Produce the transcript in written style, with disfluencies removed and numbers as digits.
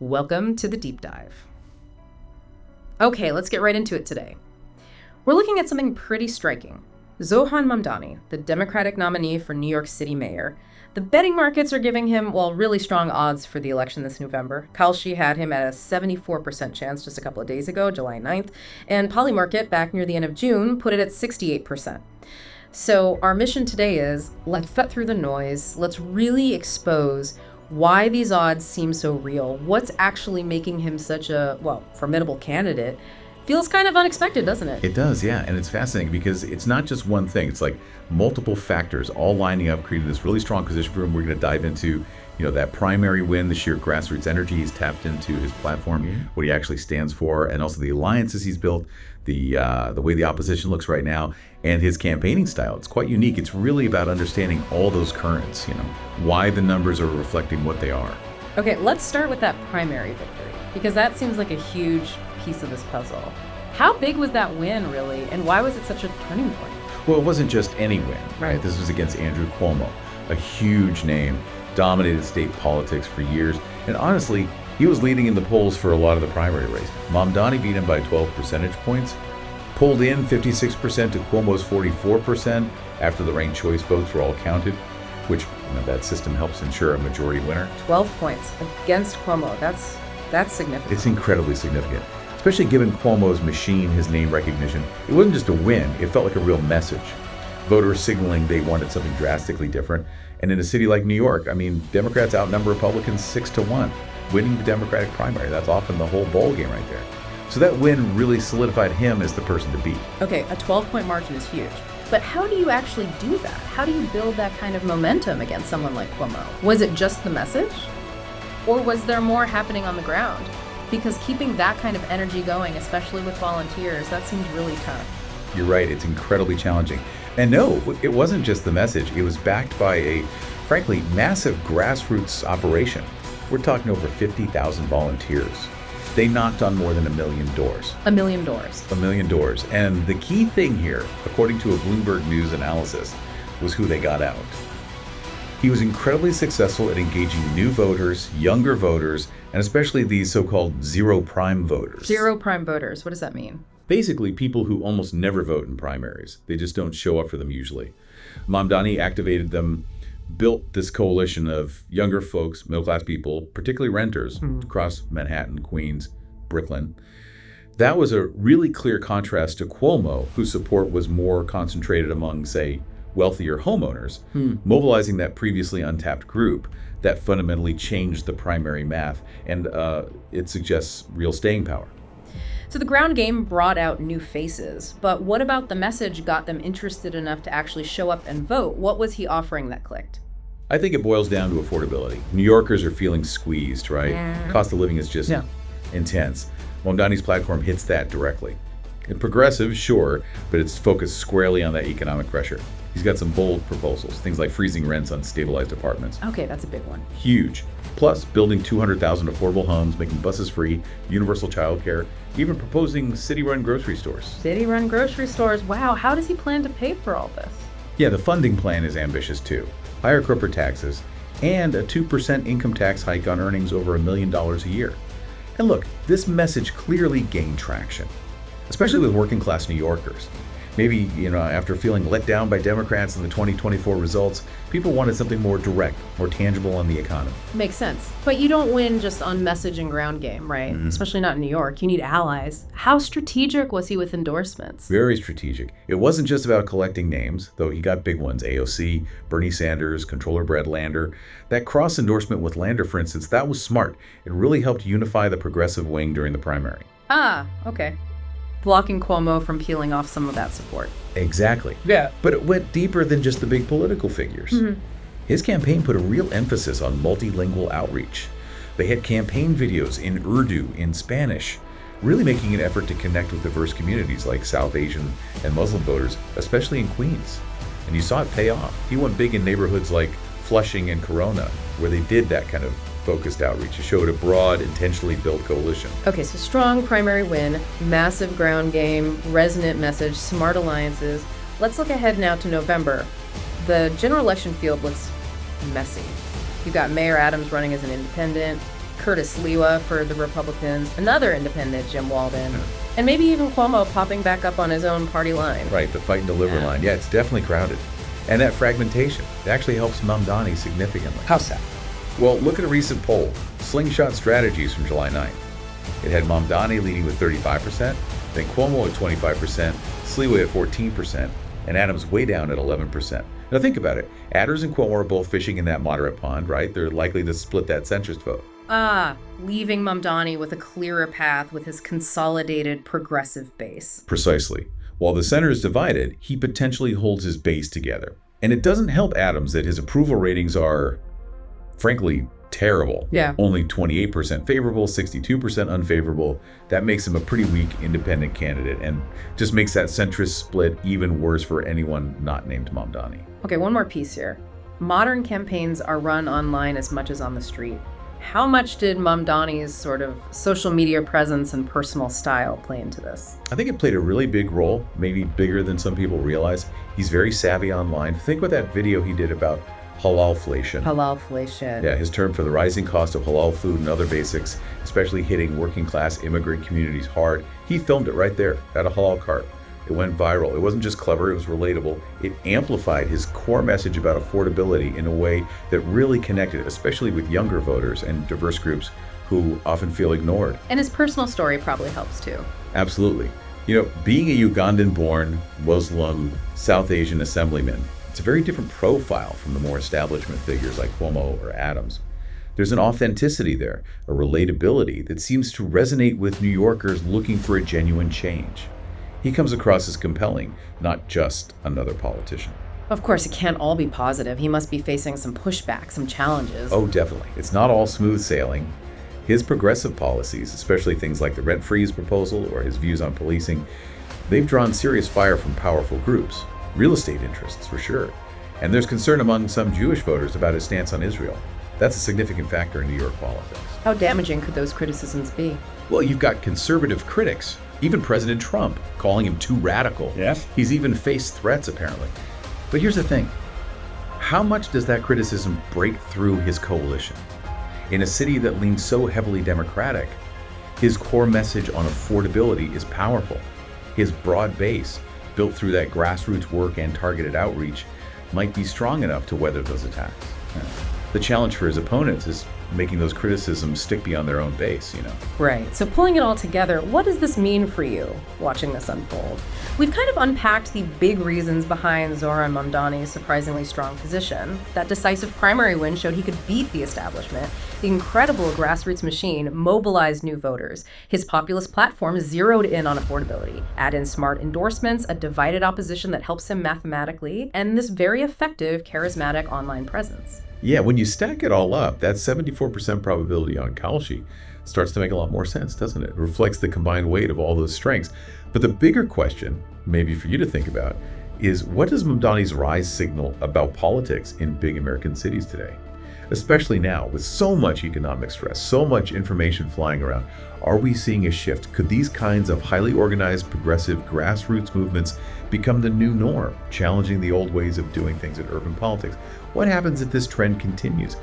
Welcome to the deep dive. Okay, let's get right into it today. We're looking at something pretty striking. Zohran Mamdani, the Democratic nominee for New York City mayor. The betting markets are giving him, really strong odds for the election this November. Kalshi had him at a 74% chance just a couple of days ago, July 9th, and Polymarket, back near the end of June, put it at 68%. So our mission today is, let's cut through the noise, let's really expose why these odds seem so real, what's actually making him such a, formidable candidate. Feels kind of unexpected, doesn't it? It does, yeah. And it's fascinating because it's not just one thing. It's like multiple factors all lining up, creating this really strong position for him. We're going to dive into, that primary win, the sheer grassroots energy he's tapped into his platform, what he actually stands for, and also the alliances he's built, the way the opposition looks right now, and his campaigning style. It's quite unique. It's really about understanding all those currents, why the numbers are reflecting what they are. Okay, let's start with that primary victory, because that seems like a huge piece of this puzzle. How big was that win, really, and why was it such a turning point? Well, it wasn't just any win, right? This was against Andrew Cuomo, a huge name, dominated state politics for years, and honestly, he was leading in the polls for a lot of the primary race. Mamdani beat him by 12 percentage points, pulled in 56% to Cuomo's 44% after the ranked choice votes were all counted, which that system helps ensure a majority winner. 12 points against Cuomo. That's significant. It's incredibly significant, especially given Cuomo's machine, his name recognition. It wasn't just a win, it felt like a real message. Voters signaling they wanted something drastically different. And in a city like New York, Democrats outnumber Republicans 6-1, winning the Democratic primary. That's often the whole ball game right there. So that win really solidified him as the person to beat. Okay, a 12-point margin is huge. But how do you actually do that? How do you build that kind of momentum against someone like Cuomo? Was it just the message? Or was there more happening on the ground? Because keeping that kind of energy going, especially with volunteers, that seems really tough. You're right, it's incredibly challenging. And no, it wasn't just the message. It was backed by a, frankly, massive grassroots operation. We're talking over 50,000 volunteers. They knocked on more than 1 million doors. 1 million doors. 1 million doors. And the key thing here, according to a Bloomberg News analysis, was who they got out. He was incredibly successful at engaging new voters, younger voters, and especially these so-called zero prime voters. Zero prime voters, what does that mean? Basically, people who almost never vote in primaries. They just don't show up for them usually. Mamdani activated them, built this coalition of younger folks, middle-class people, particularly renters, across Manhattan, Queens, Brooklyn. That was a really clear contrast to Cuomo, whose support was more concentrated among, say, wealthier homeowners, mobilizing that previously untapped group that fundamentally changed the primary math, and it suggests real staying power. So the ground game brought out new faces, but what about the message got them interested enough to actually show up and vote? What was he offering that clicked? I think it boils down to affordability. New Yorkers are feeling squeezed, right? Cost of living is just intense. Mamdani's platform hits that directly. And progressive, sure, but it's focused squarely on that economic pressure. He's got some bold proposals, things like freezing rents on stabilized apartments. Okay, that's a big one. Huge. Plus, building 200,000 affordable homes, making buses free, universal childcare, even proposing city-run grocery stores. City-run grocery stores. Wow, how does he plan to pay for all this? Yeah, the funding plan is ambitious too. Higher corporate taxes and a 2% income tax hike on earnings over $1 million a year. And look, this message clearly gained traction, especially with working-class New Yorkers. Maybe, after feeling let down by Democrats in the 2024 results, people wanted something more direct, more tangible on the economy. Makes sense. But you don't win just on message and ground game, right? Especially not in New York. You need allies. How strategic was he with endorsements? Very strategic. It wasn't just about collecting names, though he got big ones. AOC, Bernie Sanders, Comptroller Brett Lander. That cross-endorsement with Lander, for instance, that was smart. It really helped unify the progressive wing during the primary. Ah, okay. Blocking Cuomo from peeling off some of that support. Exactly. Yeah. But it went deeper than just the big political figures. His campaign put a real emphasis on multilingual outreach. They had campaign videos in Urdu, in Spanish, really making an effort to connect with diverse communities like South Asian and Muslim voters, especially in Queens. And you saw it pay off. He went big in neighborhoods like Flushing and Corona, where they did that kind of focused outreach. It showed a broad, intentionally built coalition. Okay, so strong primary win, massive ground game, resonant message, smart alliances. Let's look ahead now to November. The general election field looks messy. You've got Mayor Adams running as an independent, Curtis Lewa for the Republicans, another independent, Jim Walden, and maybe even Cuomo popping back up on his own party line. Right, the fight and deliver line. Yeah, it's definitely crowded. And that fragmentation, it actually helps Mamdani significantly. How so? Well, look at a recent poll, Slingshot Strategies from July 9th. It had Mamdani leading with 35%, then Cuomo at 25%, Sliwa at 14%, and Adams way down at 11%. Now think about it. Adams and Cuomo are both fishing in that moderate pond, right? They're likely to split that centrist vote. Leaving Mamdani with a clearer path with his consolidated progressive base. Precisely. While the center is divided, he potentially holds his base together. And it doesn't help Adams that his approval ratings are, frankly, terrible. Yeah. Only 28% favorable, 62% unfavorable. That makes him a pretty weak independent candidate and just makes that centrist split even worse for anyone not named Mamdani. Okay, one more piece here. Modern campaigns are run online as much as on the street. How much did Mamdani's sort of social media presence and personal style play into this? I think it played a really big role, maybe bigger than some people realize. He's very savvy online. Think about that video he did about halalflation. Halalflation. Yeah, his term for the rising cost of halal food and other basics, especially hitting working class immigrant communities hard. He filmed it right there at a halal cart. It went viral. It wasn't just clever, it was relatable. It amplified his core message about affordability in a way that really connected, especially with younger voters and diverse groups who often feel ignored. And his personal story probably helps too. Absolutely. You know, being a Ugandan-born Muslim South Asian assemblyman, it's a very different profile from the more establishment figures like Cuomo or Adams. There's an authenticity there, a relatability that seems to resonate with New Yorkers looking for a genuine change. He comes across as compelling, not just another politician. Of course, it can't all be positive. He must be facing some pushback, some challenges. Oh, definitely. It's not all smooth sailing. His progressive policies, especially things like the rent freeze proposal or his views on policing, they've drawn serious fire from powerful groups, real estate interests for sure. And there's concern among some Jewish voters about his stance on Israel. That's a significant factor in New York politics. How damaging could those criticisms be? Well, you've got conservative critics, even President Trump, calling him too radical. Yes. He's even faced threats, apparently. But here's the thing. How much does that criticism break through his coalition? In a city that leans so heavily Democratic, his core message on affordability is powerful. His broad base, built through that grassroots work and targeted outreach, might be strong enough to weather those attacks. The challenge for his opponents is making those criticisms stick beyond their own base, you know. Right. So pulling it all together, what does this mean for you watching this unfold? We've kind of unpacked the big reasons behind Zohran Mamdani's surprisingly strong position. That decisive primary win showed he could beat the establishment. The incredible grassroots machine mobilized new voters. His populist platform zeroed in on affordability. Add in smart endorsements, a divided opposition that helps him mathematically, and this very effective, charismatic online presence. Yeah, when you stack it all up, that 74% probability on Kalshi starts to make a lot more sense, doesn't it? It reflects the combined weight of all those strengths. But the bigger question, maybe for you to think about, is what does Mamdani's rise signal about politics in big American cities today? Especially now, with so much economic stress, so much information flying around, are we seeing a shift? Could these kinds of highly organized, progressive, grassroots movements become the new norm, challenging the old ways of doing things in urban politics? What happens if this trend continues?